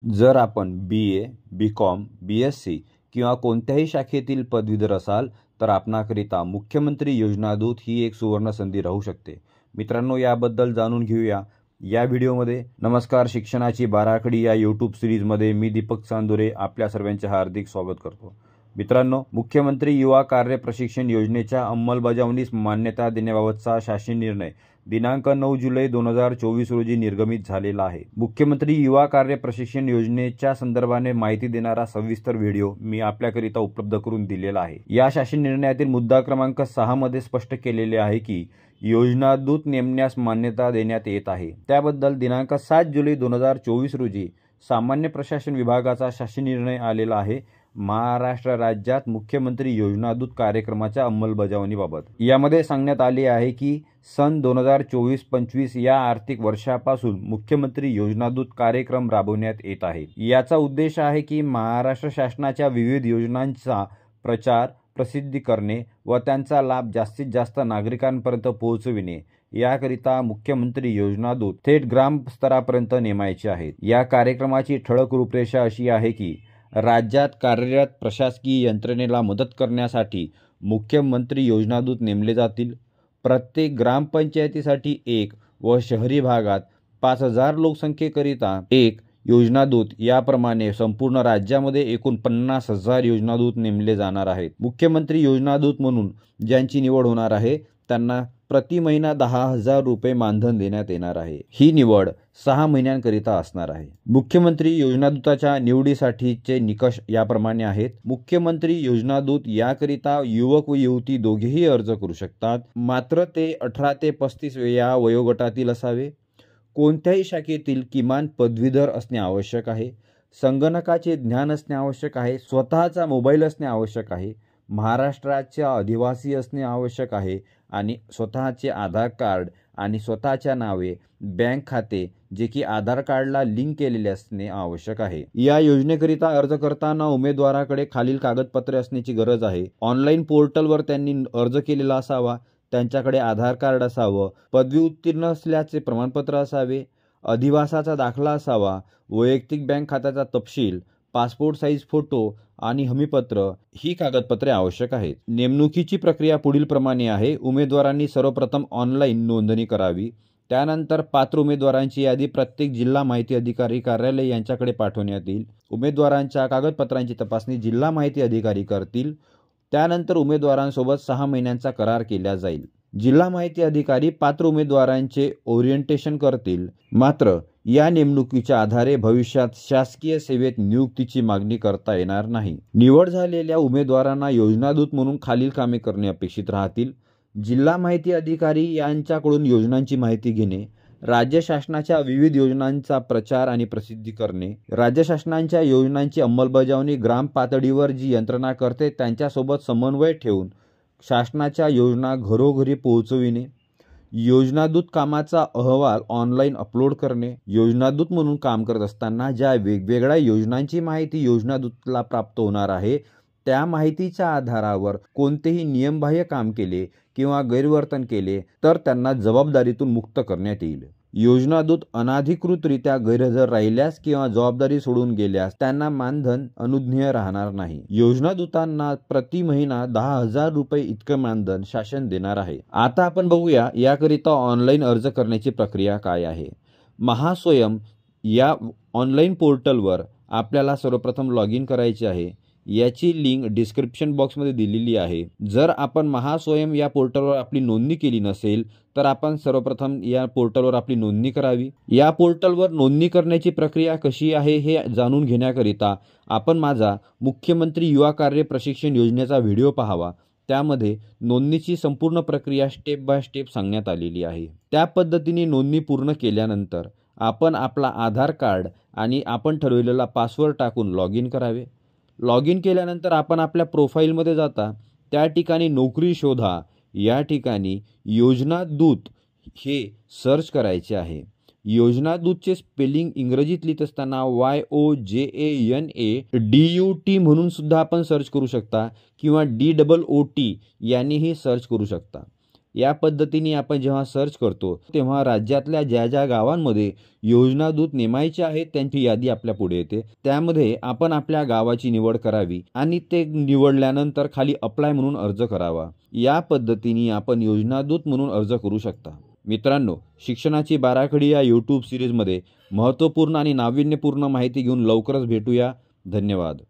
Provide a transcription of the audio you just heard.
जर आपण BA, BCom, BSc किंवा कोणत्याही शाखेतील पदवीधर असाल तर आपणाकरिता मुख्यमंत्री योजना दूत ही एक सुवर्ण संधी राहू शकते। मित्रांनो, याबद्दल जाणून घेऊया या व्हिडिओमध्ये। नमस्कार, शिक्षणाची बाराखडी या यूट्यूब सिरीजमध्ये मी दीपक चांदोरे आपल्या सर्वांचे हार्दिक स्वागत करतो। मित्रांनो, मुख्यमंत्री युवा कार्य प्रशिक्षण योजनेच्या अंमलबजावणीस मान्यता देण्याबाबतचा शासन निर्णय दिनांक 9 जुलै 2024 रोजी निर्गमित झालेला आहे। मुख्यमंत्री युवा कार्य प्रशिक्षण योजनेच्या संदर्भाने माहिती देणारा सविस्तर व्हिडिओ मी आपल्याकरिता उपलब्ध करून दिलेला आहे। या शासन निर्णयातील मुद्दा क्रमांक 6 मध्ये स्पष्ट केलेले आहे की योजना दूत नेमण्यास मान्यता देण्यात येत आहे। त्याबद्दल दिनांक 7 जुलै 2024 रोजी सामान्य प्रशासन विभागाचा शासन निर्णय आलेला आहे। महाराष्ट्र राज्यात मुख्यमंत्री योजना दूत कार्यक्रमाच्या अंमलबजावणीबाबत यामध्ये सांगण्यात आले आहे की सन 2024-25 या आर्थिक वर्षापासून मुख्यमंत्री योजना दूत कार्यक्रम राबवण्यात येत आहे। याचा उद्देश आहे की महाराष्ट्र शासनाच्या विविध योजनांचा प्रचार प्रसिद्धी करणे व त्यांचा लाभ जास्तीत जास्त नागरिकांपर्यंत पोहोचविणे याकरिता मुख्यमंत्री योजना दूत थेट ग्रामस्तरापर्यंत नेमायचे आहेत। या कार्यक्रमाची ठळक रूपरेषा अशी आहे की राज्यात कार्यरत प्रशासकीय यंत्रणेला मदत करण्यासाठी मुख्यमंत्री योजना दूत नेमले जातील। प्रत्येक ग्रामपंचायतीसाठी एक व शहरी भागात 5000 लोकसंख्येकरिता एक योजना दूत याप्रमाणे संपूर्ण राज्यामध्ये एकूण 50,000 योजना दूत नेमले जाणार आहेत। मुख्यमंत्री योजना दूत म्हणून ज्यांची निवड होणार आहे त्यांना प्रति महिना 10,000 रुपये मानधन देण्यात येणार आहे। ही निवड 6 महिन्यांकरिता असणार आहे। मुख्यमंत्री योजना दूताच्या निवडीसाठीचे निकष याप्रमाणे आहेत। मुख्यमंत्री योजना दूत याकरिता युवक व युवती दोघेही अर्ज करू शकतात, मात्र ते 18 ते 35 या वयोगटातील असावे। कोणत्याही शाखेतील किमान पदवीधर असणे आवश्यक आहे। संगणकाचे ज्ञान असणे आवश्यक आहे। स्वतःचा मोबाईल असणे आवश्यक आहे। महाराष्ट्राच्या अधिवासी असणे आवश्यक आहे आणि स्वतःचे आधार कार्ड आणि स्वतःच्या नावे बँक खाते जे की आधार कार्डला लिंक केलेले असणे आवश्यक आहे। या योजनेकरिता अर्ज करताना उमेदवाराकडे खालील कागदपत्रे असण्याची गरज आहे। ऑनलाईन पोर्टलवर त्यांनी अर्ज केलेला असावा, त्यांच्याकडे आधार कार्ड असावं, पदवी उत्तीर्ण असल्याचे प्रमाणपत्र असावे, अधिवासाचा दाखला असावा, वैयक्तिक बँक खात्याचा तपशील, पासपोर्ट साईज फोटो आणि हमीपत्र ही कागदपत्रे आवश्यक आहेत। नेमणुकीची प्रक्रिया पुढील प्रमाणे आहे। उमेदवारांनी सर्वप्रथम ऑनलाईन नोंदणी करावी। त्यानंतर पात्र उमेदवारांची यादी प्रत्येक जिल्हा माहिती अधिकारी कार्यालय यांच्याकडे पाठवण्यात येईल। उमेदवारांच्या कागदपत्रांची तपासणी जिल्हा माहिती अधिकारी करतील। त्यानंतर उमेदवारांसोबत 6 महिन्यांचा करार केला जाईल। जिल्हा माहिती अधिकारी पात्र उमेदवारांचे ओरिएंटेशन करतील। मात्र या नेमणुकीच्या आधारे भविष्यात शासकीय सेवेत नियुक्तीची मागणी करता येणार नाही। निवड झालेल्या उमेदवारांना योजना दूत म्हणून खालील कामे करणे अपेक्षित राहतील। जिल्हा माहिती अधिकारी यांच्याकडून योजनांची माहिती घेणे, राज्य शासनाच्या विविध योजनांचा प्रचार आणि प्रसिद्धी करणे, राज्य शासनाच्या योजनांची अंमलबजावणी ग्राम पातळीवर जी यंत्रणा करते त्यांच्यासोबत समन्वय ठेवून शासनाच्या योजना घरोघरी पोहोचविणे, योजना दूत कामाचा अहवाल ऑनलाईन अपलोड करणे, योजना दूत म्हणून काम करत असताना ज्या वेगवेगळ्या योजनांची माहिती योजना दूतला प्राप्त होणार आहे त्या माहितीच्या आधारावर कोणतेही नियमबाह्य काम केले किंवा गैरवर्तन केले तर त्यांना जबाबदारीतून मुक्त करण्यात येईल। योजना दूत अनाधिकृतरित्या गैरहजर राहिल्यास किंवा जबाबदारी सोडून गेल्यास त्यांना मानधन अनुज्ञेय राहणार नाही। योजना दूतांना प्रति महिना 10,000 रुपये इतके मानधन शासन देणार आहे। आता आपण बघूया याकरिता ऑनलाईन अर्ज करण्याची प्रक्रिया काय आहे। महास्वयम या ऑनलाईन पोर्टलवर आपल्याला सर्वप्रथम लॉग इन करायचे आहे। याची लिंक डिस्क्रिप्शन बॉक्समध्ये दिलेली आहे। जर आपण महास्वयम या पोर्टलवर आपली नोंदणी केली नसेल तर आपण सर्वप्रथम या पोर्टलवर आपली नोंदणी करावी। या पोर्टलवर नोंदणी करण्याची प्रक्रिया कशी आहे हे जाणून घेण्याकरिता आपण माझा मुख्यमंत्री युवा कार्य प्रशिक्षण योजनेचा व्हिडिओ पाहावा। त्यामध्ये नोंदणीची संपूर्ण प्रक्रिया स्टेप बाय स्टेप सांगण्यात आलेली आहे। त्या पद्धतीने नोंदणी पूर्ण केल्यानंतर आपण आपला आधार कार्ड आणि आपण ठरवलेला पासवर्ड टाकून लॉग इन करावे। लॉग इन केल्यानंतर आपण आपल्या प्रोफाईलमध्ये जाता त्या ठिकाणी नोकरी शोधा या ठिकाणी योजना दूत हे सर्च करायचे आहे। योजना दूतचे स्पेलिंग इंग्रजीत लिहित असताना YOJANADUT म्हणून सुद्धा आपण सर्च करू शकता किंवा DOOT यांनीही सर्च करू शकता। या पद्धतीने आपण जेव्हा सर्च करतो तेव्हा राज्यातल्या ज्या ज्या गावांमध्ये योजना दूत नेमायचे आहेत त्यांची यादी आपल्या पुढे येते। त्यामध्ये आपण आपल्या गावाची निवड करावी आणि ते निवडल्यानंतर खाली अप्लाय म्हणून अर्ज करावा। या पद्धतीने आपण योजना दूत म्हणून अर्ज करू शकता। मित्रांनो, शिक्षणाची बाराखडी या YouTube सिरीजमध्ये महत्त्वपूर्ण आणि नाविन्यपूर्ण माहिती घेऊन लवकरच भेटूया। धन्यवाद।